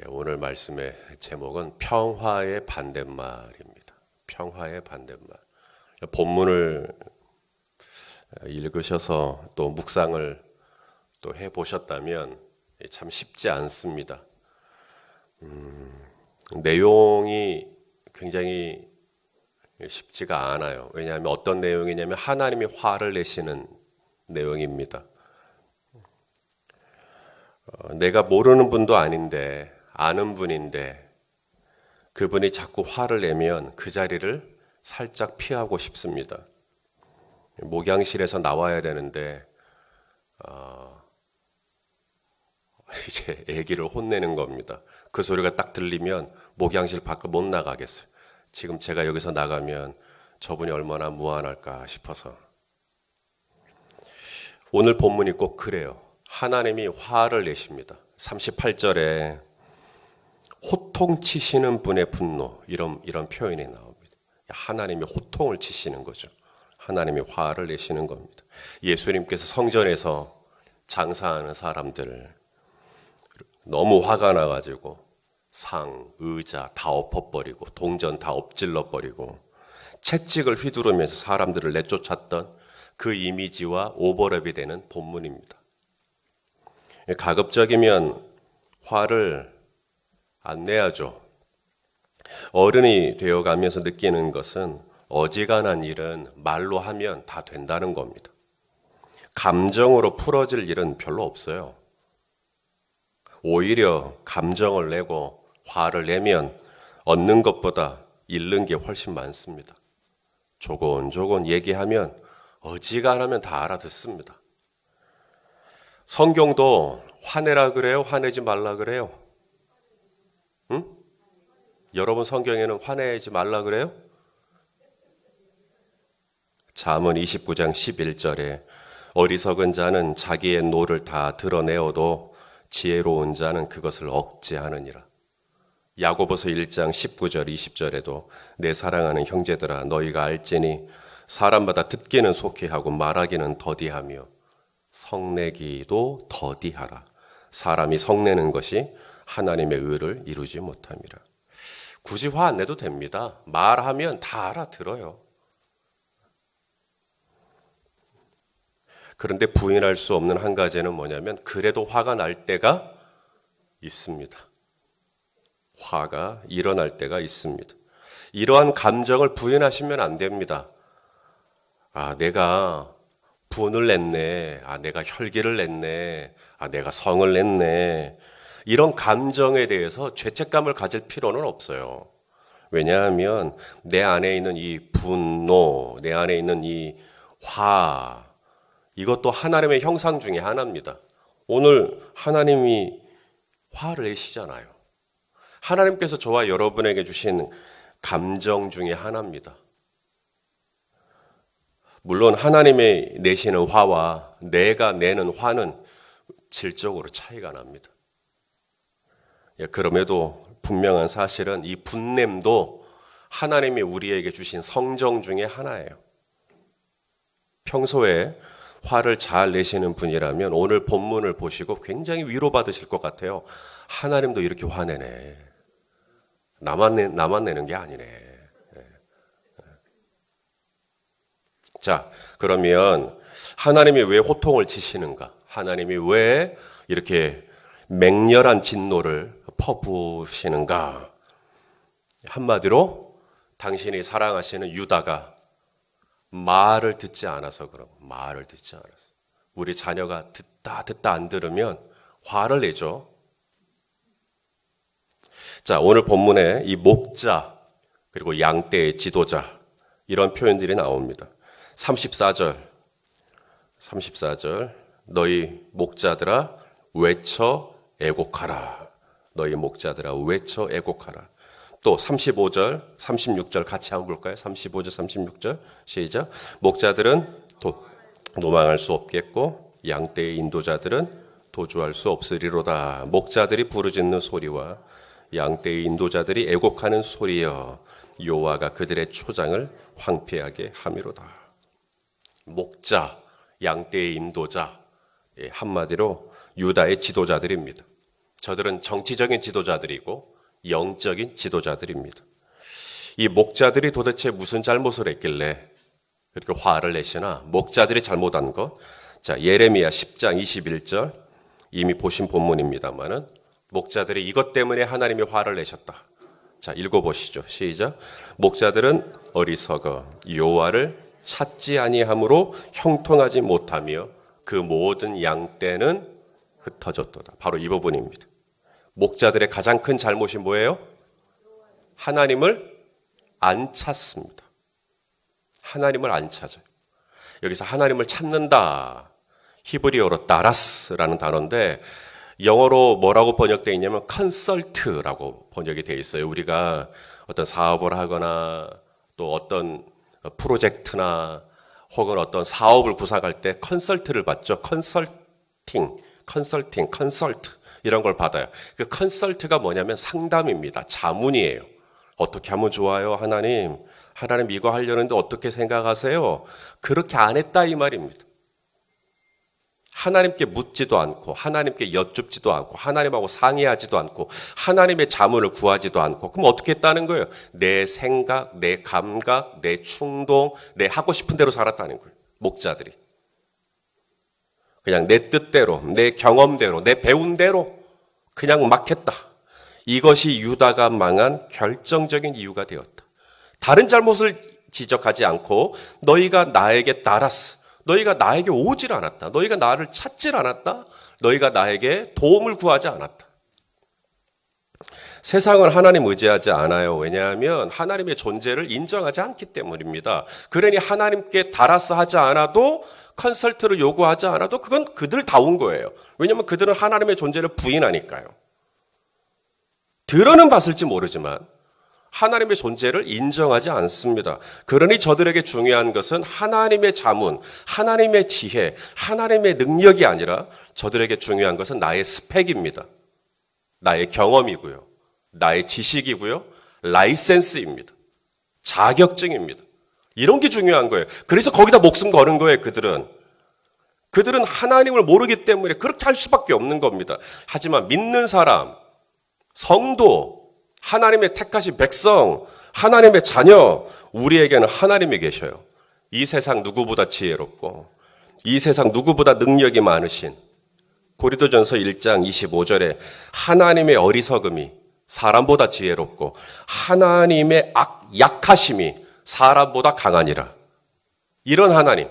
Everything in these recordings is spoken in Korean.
오늘 말씀의 제목은 평화의 반대말입니다. 평화의 반대말. 본문을 읽으셔서 또 묵상을 또 해보셨다면 참 쉽지 않습니다. 내용이 굉장히 쉽지가 않아요. 왜냐하면 어떤 내용이냐면 하나님이 화를 내시는 내용입니다. 내가 모르는 분도 아닌데 아는 분인데 그분이 자꾸 화를 내면 그 자리를 살짝 피하고 싶습니다. 목양실에서 나와야 되는데 이제 아기를 혼내는 겁니다. 그 소리가 딱 들리면 목양실 밖을 못 나가겠어요. 지금 제가 여기서 나가면 저분이 얼마나 무안할까 싶어서. 오늘 본문이 꼭 그래요. 하나님이 화를 내십니다. 38절에 호통치시는 분의 분노, 이런 표현이 나옵니다. 하나님이 호통을 치시는 거죠. 하나님이 화를 내시는 겁니다. 예수님께서 성전에서 장사하는 사람들 너무 화가 나가지고 상, 의자 다 엎어버리고 동전 다 엎질러버리고 채찍을 휘두르면서 사람들을 내쫓았던 그 이미지와 오버랩이 되는 본문입니다. 가급적이면 화를 안 내야죠. 어른이 되어가면서 느끼는 것은 어지간한 일은 말로 하면 다 된다는 겁니다. 감정으로 풀어질 일은 별로 없어요. 오히려 감정을 내고 화를 내면 얻는 것보다 잃는 게 훨씬 많습니다. 조곤조곤 얘기하면 어지간하면 다 알아듣습니다. 성경도 화내라 그래요? 화내지 말라 그래요? 응? 여러분 성경에는 화내지 말라 그래요? 잠언 29장 11절에 어리석은 자는 자기의 노를 다 드러내어도 지혜로운 자는 그것을 억제하느니라. 야고보서 1장 19절 20절에도 내 사랑하는 형제들아 너희가 알지니 사람마다 듣기는 속히 하고 말하기는 더디하며 성내기도 더디하라. 사람이 성내는 것이 하나님의 의를 이루지 못함이라. 굳이 화 안 내도 됩니다. 말하면 다 알아들어요. 그런데 부인할 수 없는 한 가지는 뭐냐면 그래도 화가 날 때가 있습니다. 화가 일어날 때가 있습니다. 이러한 감정을 부인하시면 안 됩니다. 내가 분을 냈네. 내가 혈기를 냈네. 내가 성을 냈네. 이런 감정에 대해서 죄책감을 가질 필요는 없어요. 왜냐하면 내 안에 있는 이 분노, 내 안에 있는 이 화, 이것도 하나님의 형상 중에 하나입니다. 오늘 하나님이 화를 내시잖아요. 하나님께서 저와 여러분에게 주신 감정 중에 하나입니다. 물론 하나님의 내시는 화와 내가 내는 화는 질적으로 차이가 납니다. 그럼에도 분명한 사실은 이 분냄도 하나님이 우리에게 주신 성정 중에 하나예요. 평소에 화를 잘 내시는 분이라면 오늘 본문을 보시고 굉장히 위로받으실 것 같아요. 하나님도 이렇게 화내네. 나만 내는 게 아니네. 자, 그러면 하나님이 왜 호통을 치시는가? 하나님이 왜 이렇게 맹렬한 진노를 퍼부으시는가? 한마디로 당신이 사랑하시는 유다가 말을 듣지 않아서 그런 거예요. 말을 듣지 않아서. 우리 자녀가 듣다 안 들으면 화를 내죠. 자, 오늘 본문에 이 목자 그리고 양떼의 지도자 이런 표현들이 나옵니다. 34절 너희 목자들아 외쳐 애곡하라. 너희 목자들아 외쳐 애곡하라. 또 35절, 36절 같이 한번 볼까요? 35절, 36절 시작. 목자들은 도망할 수 없겠고 양떼의 인도자들은 도주할 수 없으리로다. 목자들이 부르짖는 소리와 양떼의 인도자들이 애곡하는 소리여 여호와가 그들의 초장을 황폐하게 함이로다. 목자, 양떼의 인도자, 한마디로 유다의 지도자들입니다. 저들은 정치적인 지도자들이고 영적인 지도자들입니다. 이 목자들이 도대체 무슨 잘못을 했길래 그렇게 화를 내시나? 목자들이 잘못한 것. 자, 예레미야 10장 21절 이미 보신 본문입니다만은 목자들이 이것 때문에 하나님이 화를 내셨다. 자, 읽어보시죠. 시작. 목자들은 어리석어 여호와를 찾지 아니함으로 형통하지 못하며 그 모든 양 떼는 흩어졌도다. 바로 이 부분입니다. 목자들의 가장 큰 잘못이 뭐예요? 하나님을 안 찾습니다. 하나님을 안 찾아요. 여기서 하나님을 찾는다. 히브리어로 따라스라는 단어인데 영어로 뭐라고 번역되어 있냐면 컨설트라고 번역이 되어 있어요. 우리가 어떤 사업을 하거나 또 어떤 프로젝트나 혹은 어떤 사업을 구상할 때 컨설트를 받죠. 컨설트 이런 걸 받아요. 그 컨설트가 뭐냐면 상담입니다. 자문이에요. 어떻게 하면 좋아요, 하나님? 하나님 이거 하려는데 어떻게 생각하세요? 그렇게 안 했다 이 말입니다. 하나님께 묻지도 않고 하나님께 여쭙지도 않고 하나님하고 상의하지도 않고 하나님의 자문을 구하지도 않고 그럼 어떻게 했다는 거예요? 내 생각, 내 감각, 내 충동, 내 하고 싶은 대로 살았다는 거예요. 목자들이. 그냥 내 뜻대로, 내 경험대로, 내 배운 대로 그냥 막 했다. 이것이 유다가 망한 결정적인 이유가 되었다. 다른 잘못을 지적하지 않고 너희가 나에게 따랐어. 너희가 나에게 오질 않았다. 너희가 나를 찾질 않았다. 너희가 나에게 도움을 구하지 않았다. 세상은 하나님 의지하지 않아요. 왜냐하면 하나님의 존재를 인정하지 않기 때문입니다. 그러니 하나님께 달아서 하지 않아도 컨설트를 요구하지 않아도 그건 그들다운 거예요. 왜냐하면 그들은 하나님의 존재를 부인하니까요. 들어는 봤을지 모르지만 하나님의 존재를 인정하지 않습니다. 그러니 저들에게 중요한 것은 하나님의 자문, 하나님의 지혜, 하나님의 능력이 아니라 저들에게 중요한 것은 나의 스펙입니다. 나의 경험이고요. 나의 지식이고요. 라이센스입니다. 자격증입니다. 이런 게 중요한 거예요. 그래서 거기다 목숨 거는 거예요, 그들은. 그들은 하나님을 모르기 때문에 그렇게 할 수밖에 없는 겁니다. 하지만 믿는 사람, 성도, 하나님의 택하신 백성, 하나님의 자녀, 우리에게는 하나님이 계셔요. 이 세상 누구보다 지혜롭고 이 세상 누구보다 능력이 많으신 고린도전서 1장 25절에 하나님의 어리석음이 사람보다 지혜롭고 하나님의 약하심이 사람보다 강하니라. 이런 하나님,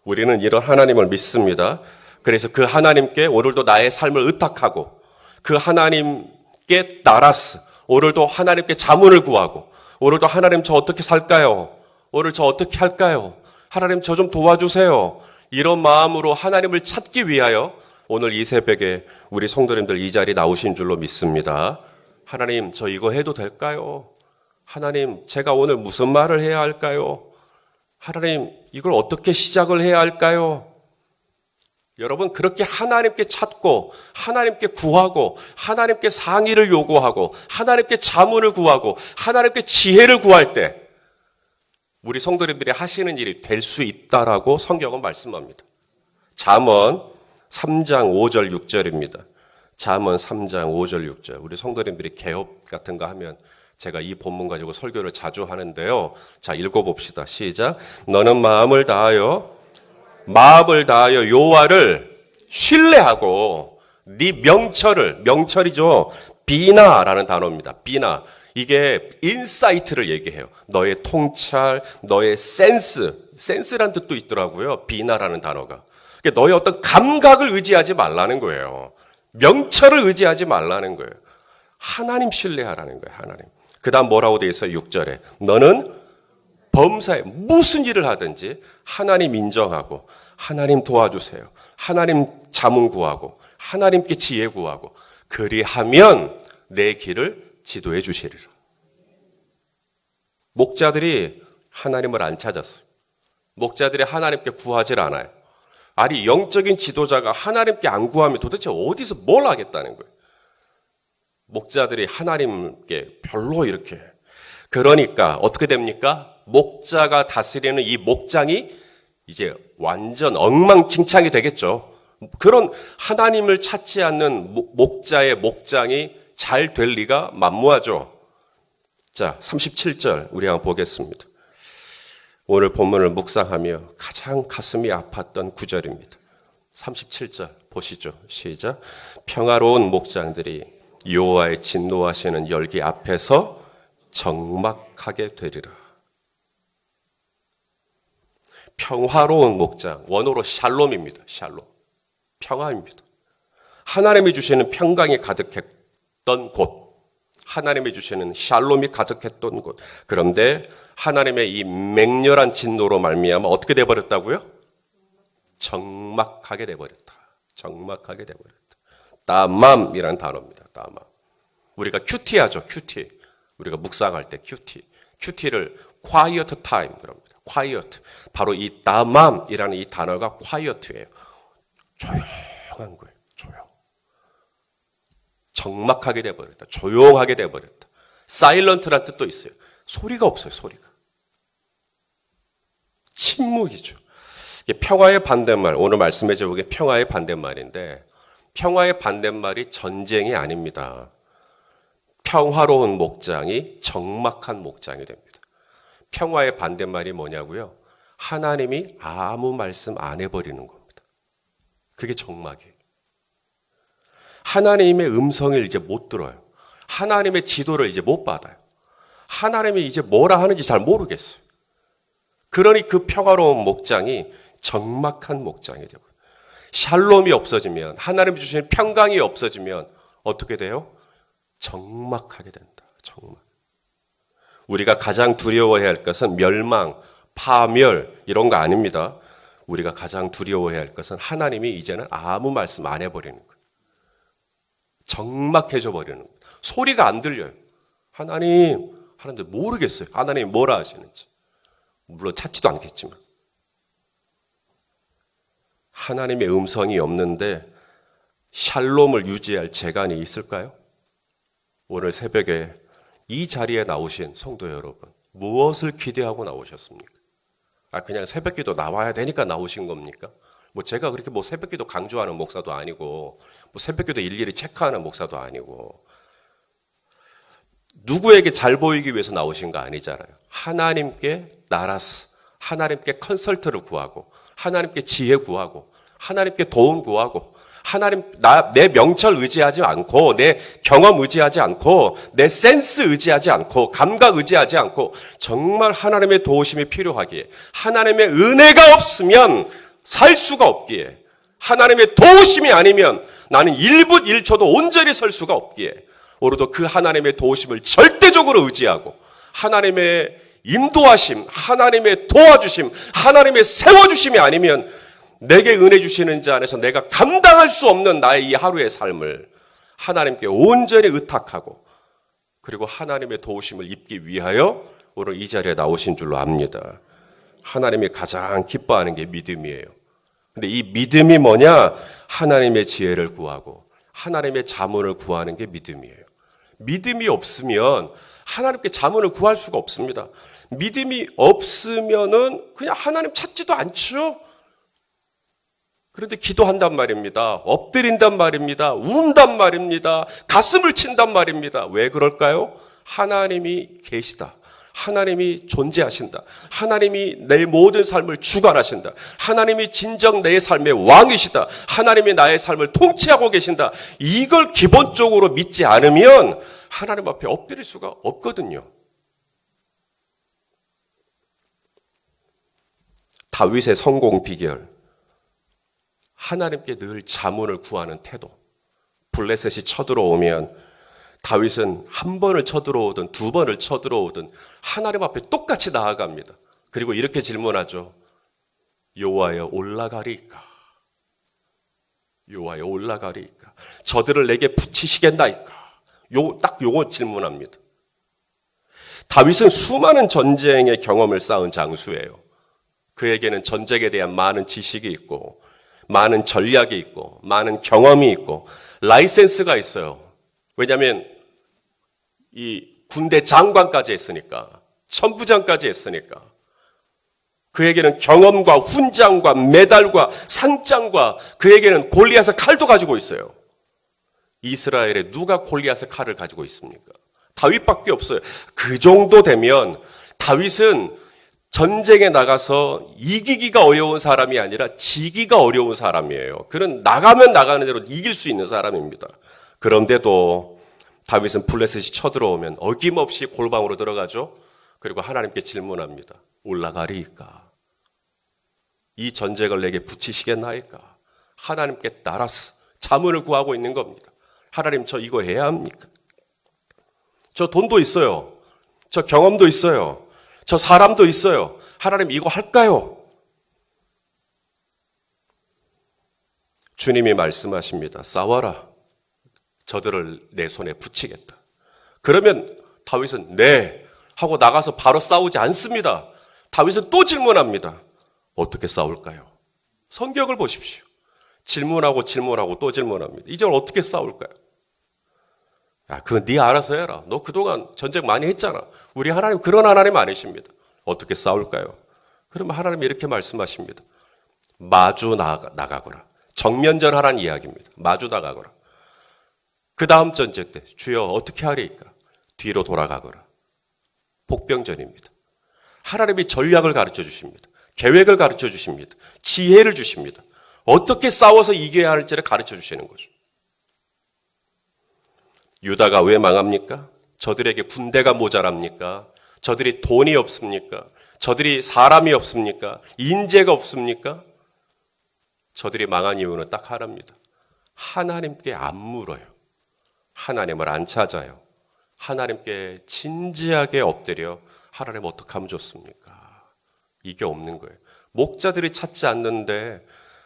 우리는 이런 하나님을 믿습니다. 그래서 그 하나님께 오늘도 나의 삶을 의탁하고 그 하나님께 따라서 오늘도 하나님께 자문을 구하고 오늘도 하나님 저 어떻게 살까요? 오늘 저 어떻게 할까요? 하나님 저 좀 도와주세요. 이런 마음으로 하나님을 찾기 위하여 오늘 이 새벽에 우리 성도님들 이 자리에 나오신 줄로 믿습니다. 하나님 저 이거 해도 될까요? 하나님 제가 오늘 무슨 말을 해야 할까요? 하나님 이걸 어떻게 시작을 해야 할까요? 여러분 그렇게 하나님께 찾고 하나님께 구하고 하나님께 상의를 요구하고 하나님께 자문을 구하고 하나님께 지혜를 구할 때 우리 성도님들이 하시는 일이 될 수 있다라고 성경은 말씀합니다. 잠언 3장 5절 6절입니다. 잠언 3장 5절 6절. 우리 성도님들이 개업 같은 거 하면 제가 이 본문 가지고 설교를 자주 하는데요. 자, 읽어봅시다. 시작. 너는 마음을 다하여 여호와를 신뢰하고 네 명철이죠. 비나라는 단어입니다. 비나. 이게 인사이트를 얘기해요. 너의 통찰, 너의 센스란 뜻도 있더라고요. 비나라는 단어가. 그러니까 너의 어떤 감각을 의지하지 말라는 거예요. 명철을 의지하지 말라는 거예요. 하나님 신뢰하라는 거예요. 하나님. 그 다음 뭐라고 되어 있어요? 6절에. 너는 범사에 무슨 일을 하든지 하나님 인정하고 하나님 도와주세요. 하나님 자문 구하고 하나님께 지혜 구하고 그리하면 내 길을 지도해 주시리라. 목자들이 하나님을 안 찾았어요. 목자들이 하나님께 구하질 않아요. 아니 영적인 지도자가 하나님께 안 구하면 도대체 어디서 뭘 하겠다는 거예요. 목자들이 하나님께 별로 이렇게. 그러니까 어떻게 됩니까? 목자가 다스리는 이 목장이 이제 완전 엉망진창이 되겠죠. 그런 하나님을 찾지 않는 목자의 목장이 잘 될 리가 만무하죠. 자, 37절 우리 한번 보겠습니다. 오늘 본문을 묵상하며 가장 가슴이 아팠던 구절입니다. 37절 보시죠. 시작. 평화로운 목장들이 여호와의 진노하시는 열기 앞에서 적막하게 되리라. 평화로운 목장, 원어로 샬롬입니다. 샬롬. 평화입니다. 하나님이 주시는 평강이 가득했던 곳, 하나님이 주시는 샬롬이 가득했던 곳. 그런데 하나님의 이 맹렬한 진노로 말미암아 어떻게 돼버렸다고요? 적막하게 돼버렸다. 적막하게 돼버렸다. 따맘이라는 단어입니다. 따맘. 우리가 큐티하죠. 큐티. 우리가 묵상할 때 큐티. 큐티를 quiet time 그럽니다. quiet. 바로 이 따맘이라는 이 단어가 quiet예요. 조용한 거예요. 조용. 적막하게 돼버렸다. 조용하게 돼버렸다. 사일런트란 뜻도 있어요. 소리가 없어요. 소리가. 침묵이죠. 평화의 반대말, 오늘 말씀해 제목이 평화의 반대말인데 평화의 반대말이 전쟁이 아닙니다. 평화로운 목장이 적막한 목장이 됩니다. 평화의 반대말이 뭐냐고요? 하나님이 아무 말씀 안 해버리는 겁니다. 그게 적막이에요. 하나님의 음성을 이제 못 들어요. 하나님의 지도를 이제 못 받아요. 하나님이 이제 뭐라 하는지 잘 모르겠어요. 그러니 그 평화로운 목장이 적막한 목장이 되고, 샬롬이 없어지면, 하나님이 주시는 평강이 없어지면 어떻게 돼요? 적막하게 된다. 적막. 우리가 가장 두려워해야 할 것은 멸망, 파멸 이런 거 아닙니다. 우리가 가장 두려워해야 할 것은 하나님이 이제는 아무 말씀 안 해버리는 거예요. 적막해져 버리는 거예요. 소리가 안 들려요. 하나님 하는데 모르겠어요. 하나님이 뭐라 하시는지. 물론 찾지도 않겠지만. 하나님의 음성이 없는데 샬롬을 유지할 재간이 있을까요? 오늘 새벽에 이 자리에 나오신 성도 여러분, 무엇을 기대하고 나오셨습니까? 그냥 새벽기도 나와야 되니까 나오신 겁니까? 제가 그렇게 새벽기도 강조하는 목사도 아니고, 새벽기도 일일이 체크하는 목사도 아니고, 누구에게 잘 보이기 위해서 나오신 거 아니잖아요. 하나님께 나라스, 하나님께 컨설트를 구하고, 하나님께 지혜 구하고, 하나님께 도움 구하고, 내 명철 의지하지 않고, 내 경험 의지하지 않고, 내 센스 의지하지 않고, 감각 의지하지 않고, 정말 하나님의 도우심이 필요하기에, 하나님의 은혜가 없으면 살 수가 없기에, 하나님의 도우심이 아니면 나는 1분 1초도 온전히 설 수가 없기에, 오늘도 그 하나님의 도우심을 절대적으로 의지하고, 하나님의 인도하심, 하나님의 도와주심, 하나님의 세워주심이 아니면 내게 은혜 주시는 자 안에서 내가 감당할 수 없는 나의 이 하루의 삶을 하나님께 온전히 의탁하고, 그리고 하나님의 도우심을 입기 위하여 오늘 이 자리에 나오신 줄로 압니다. 하나님이 가장 기뻐하는 게 믿음이에요. 근데 이 믿음이 뭐냐? 하나님의 지혜를 구하고 하나님의 자문을 구하는 게 믿음이에요. 믿음이 없으면 하나님께 자문을 구할 수가 없습니다. 믿음이 없으면은 그냥 하나님 찾지도 않죠. 그런데 기도한단 말입니다. 엎드린단 말입니다. 운단 말입니다. 가슴을 친단 말입니다. 왜 그럴까요? 하나님이 계시다. 하나님이 존재하신다. 하나님이 내 모든 삶을 주관하신다. 하나님이 진정 내 삶의 왕이시다. 하나님이 나의 삶을 통치하고 계신다. 이걸 기본적으로 믿지 않으면 하나님 앞에 엎드릴 수가 없거든요. 다윗의 성공 비결, 하나님께 늘 자문을 구하는 태도. 블레셋이 쳐들어오면 다윗은 한 번을 쳐들어오든 두 번을 쳐들어오든 하나님 앞에 똑같이 나아갑니다. 그리고 이렇게 질문하죠. 여호와여 올라가리이까? 여호와여 올라가리이까? 저들을 내게 붙이시겠나이까? 딱 요거 질문합니다. 다윗은 수많은 전쟁의 경험을 쌓은 장수예요. 그에게는 전쟁에 대한 많은 지식이 있고, 많은 전략이 있고, 많은 경험이 있고, 라이센스가 있어요. 왜냐하면 이 군대 장관까지 했으니까, 천부장까지 했으니까. 그에게는 경험과 훈장과 메달과 상장과 그에게는 골리앗의 칼도 가지고 있어요. 이스라엘에 누가 골리앗의 칼을 가지고 있습니까? 다윗밖에 없어요. 그 정도 되면 다윗은 전쟁에 나가서 이기기가 어려운 사람이 아니라 지기가 어려운 사람이에요. 그는 나가면 나가는 대로 이길 수 있는 사람입니다. 그런데도 다윗은 블레셋이 쳐들어오면 어김없이 골방으로 들어가죠. 그리고 하나님께 질문합니다. 올라가리이까? 이 전쟁을 내게 붙이시겠나이까? 하나님께 따라서 자문을 구하고 있는 겁니다. 하나님, 저 이거 해야 합니까? 저 돈도 있어요. 저 경험도 있어요. 저 사람도 있어요. 하나님, 이거 할까요? 주님이 말씀하십니다. 싸워라. 저들을 내 손에 붙이겠다. 그러면 다윗은 네 하고 나가서 바로 싸우지 않습니다. 다윗은 또 질문합니다. 어떻게 싸울까요? 성경을 보십시오. 질문하고 또 질문합니다. 이제 어떻게 싸울까요? 야, 그건 네 알아서 해라. 너 그동안 전쟁 많이 했잖아. 우리 하나님 그런 하나님 아니십니다. 어떻게 싸울까요? 그러면 하나님이 이렇게 말씀하십니다. 마주 나가거라. 정면전하라는 이야기입니다. 마주 나가거라. 그 다음 전쟁 때 주여 어떻게 하리이까? 뒤로 돌아가거라. 복병전입니다. 하나님이 전략을 가르쳐 주십니다. 계획을 가르쳐 주십니다. 지혜를 주십니다. 어떻게 싸워서 이겨야 할지를 가르쳐 주시는 거죠. 유다가 왜 망합니까? 저들에게 군대가 모자랍니까? 저들이 돈이 없습니까? 저들이 사람이 없습니까? 인재가 없습니까? 저들이 망한 이유는 딱 하나입니다. 하나님께 안 물어요. 하나님을 안 찾아요. 하나님께 진지하게 엎드려 하나님 어떻게 하면 좋습니까? 이게 없는 거예요. 목자들이 찾지 않는데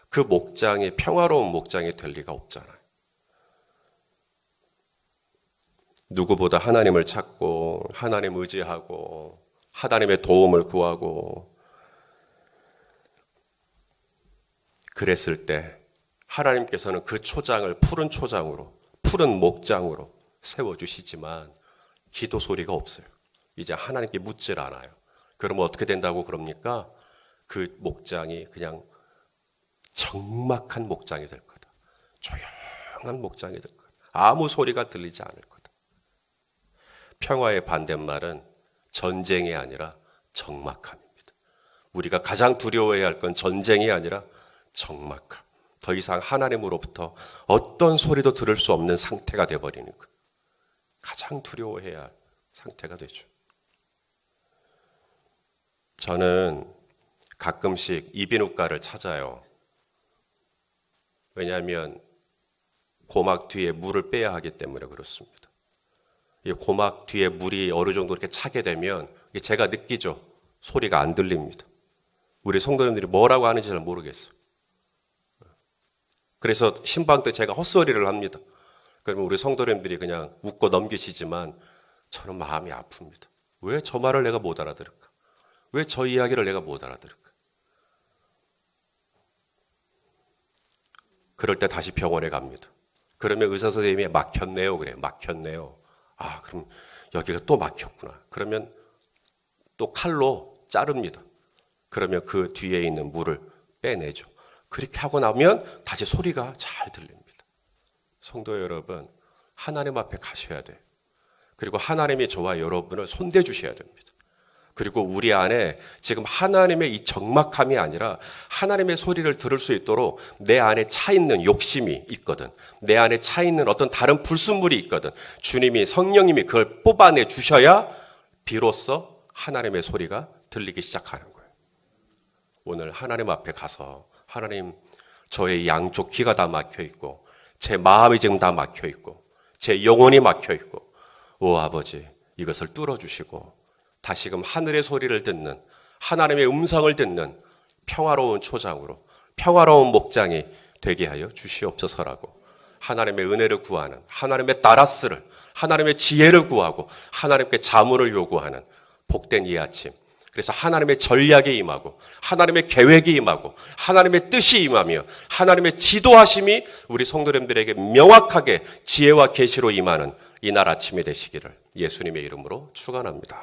그 목장이 평화로운 목장이 될 리가 없잖아요. 누구보다 하나님을 찾고 하나님 의지하고 하나님의 도움을 구하고 그랬을 때 하나님께서는 그 초장을 푸른 초장으로 푸른 목장으로 세워주시지만 기도 소리가 없어요. 이제 하나님께 묻질 않아요. 그러면 어떻게 된다고 그럽니까? 그 목장이 그냥 적막한 목장이 될 거다. 조용한 목장이 될 거다. 아무 소리가 들리지 않을 거다. 평화의 반대말은 전쟁이 아니라 적막함입니다. 우리가 가장 두려워해야 할 건 전쟁이 아니라 적막함. 더 이상 하나님으로부터 어떤 소리도 들을 수 없는 상태가 되어버리는 것. 가장 두려워해야 할 상태가 되죠. 저는 가끔씩 이비인후과를 찾아요. 왜냐하면 고막 뒤에 물을 빼야 하기 때문에 그렇습니다. 이 고막 뒤에 물이 어느 정도 이렇게 차게 되면 제가 느끼죠. 소리가 안 들립니다. 우리 성도님들이 뭐라고 하는지 잘 모르겠어요. 그래서 신방 때 제가 헛소리를 합니다. 그러면 우리 성도님들이 그냥 웃고 넘기시지만 저는 마음이 아픕니다. 왜 저 말을 내가 못 알아들을까? 왜 저 이야기를 내가 못 알아들을까? 그럴 때 다시 병원에 갑니다. 그러면 의사 선생님이 막혔네요. 그래요. 막혔네요. 아, 그럼 여기가 또 막혔구나. 그러면 또 칼로 자릅니다. 그러면 그 뒤에 있는 물을 빼내죠. 그렇게 하고 나면 다시 소리가 잘 들립니다. 성도 여러분, 하나님 앞에 가셔야 돼요. 그리고 하나님이 저와 여러분을 손대 주셔야 됩니다. 그리고 우리 안에 지금 하나님의 이 적막함이 아니라 하나님의 소리를 들을 수 있도록 내 안에 차 있는 욕심이 있거든. 내 안에 차 있는 어떤 다른 불순물이 있거든. 주님이 성령님이 그걸 뽑아내 주셔야 비로소 하나님의 소리가 들리기 시작하는 거예요. 오늘 하나님 앞에 가서 하나님, 저의 양쪽 귀가 다 막혀 있고 제 마음이 지금 다 막혀 있고 제 영혼이 막혀 있고 오 아버지, 이것을 뚫어주시고 다시금 하늘의 소리를 듣는, 하나님의 음성을 듣는 평화로운 초장으로, 평화로운 목장이 되게 하여 주시옵소서라고 하나님의 은혜를 구하는, 하나님의 따라스를, 하나님의 지혜를 구하고 하나님께 자문을 요구하는 복된 이 아침, 그래서 하나님의 전략이 임하고 하나님의 계획이 임하고 하나님의 뜻이 임하며 하나님의 지도하심이 우리 성도님들에게 명확하게 지혜와 계시로 임하는 이날 아침이 되시기를 예수님의 이름으로 축원합니다.